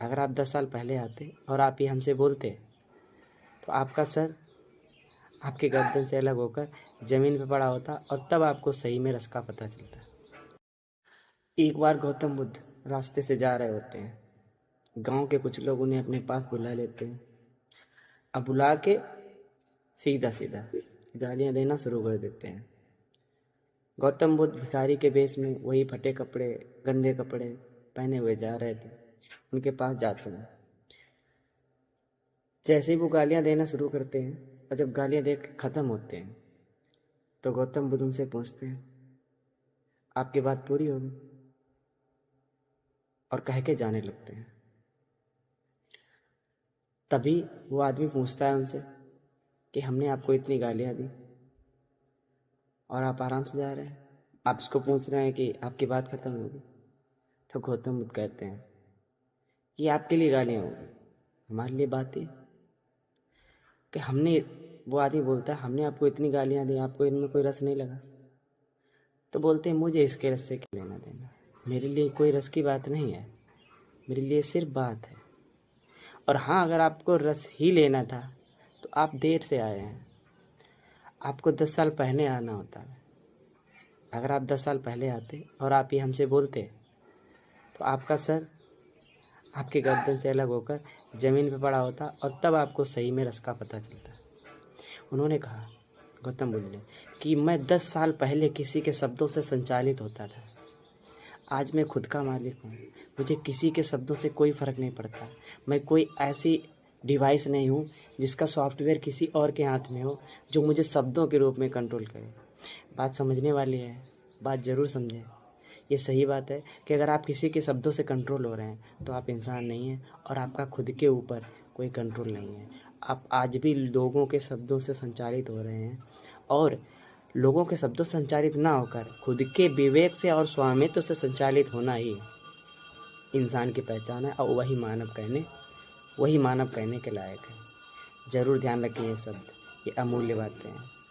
अगर आप 10 साल पहले आते और आप ये हमसे बोलते तो आपका सर आपके गर्दन से अलग होकर ज़मीन पे पड़ा होता और तब आपको सही में रस का पता चलता। एक बार गौतम बुद्ध रास्ते से जा रहे होते हैं। गांव के कुछ लोग उन्हें अपने पास बुला लेते हैं। अब बुला के सीधा सीधा गालियां देना शुरू कर देते हैं। गौतम बुद्ध भिखारी के वेश में वही फटे कपड़े, गंदे कपड़े पहने हुए जा रहे थे। उनके पास जाते हैं। जैसे ही वो गालियां देना शुरू करते हैं और जब गालियां दे के ख़त्म होते हैं तो गौतम बुद्ध उनसे पूछते हैं, आपकी बात पूरी होगी? और कह के जाने लगते हैं। तभी वो आदमी पूछता है उनसे कि हमने आपको इतनी गालियां दी और आप आराम से जा रहे हैं, आप इसको पूछ रहे हैं कि आपकी बात खत्म होगी? तो गौतम बुद्ध कहते हैं कि आपके लिए गालियां होगी, हमारे लिए बात है कि हमने, वो आदमी बोलता है हमने आपको इतनी गालियां दी, आपको इनमें कोई रस नहीं लगा? तो बोलते हैं मुझे इसके रस से क्या लेना देना, मेरे लिए कोई रस की बात नहीं है, मेरे लिए सिर्फ बात है। और हाँ, अगर आपको रस ही लेना था तो आप देर से आए हैं, आपको 10 साल पहले आना होता है। अगर आप 10 साल पहले आते और आप ये हमसे बोलते तो आपका सर आपके गर्दन से अलग होकर ज़मीन पे पड़ा होता और तब आपको सही में रस का पता चलता। उन्होंने कहा, गौतम बुद्ध ने, कि मैं 10 साल पहले किसी के शब्दों से संचालित होता था, आज मैं खुद का मालिक हूँ। मुझे किसी के शब्दों से कोई फ़र्क नहीं पड़ता। मैं कोई ऐसी डिवाइस नहीं हूँ जिसका सॉफ्टवेयर किसी और के हाथ में हो जो मुझे शब्दों के रूप में कंट्रोल करे। बात समझने वाली है, बात ज़रूर समझें। ये सही बात है कि अगर आप किसी के शब्दों से कंट्रोल हो रहे हैं तो आप इंसान नहीं हैं और आपका खुद के ऊपर कोई कंट्रोल नहीं है। आप आज भी लोगों के शब्दों से संचालित हो रहे हैं और लोगों के शब्दों से संचालित ना होकर खुद के विवेक से और स्वामित्व से संचालित होना ही इंसान की पहचान है और वही मानव कहने के लायक है। ज़रूर ध्यान रखें ये शब्द, ये अमूल्य बातें हैं।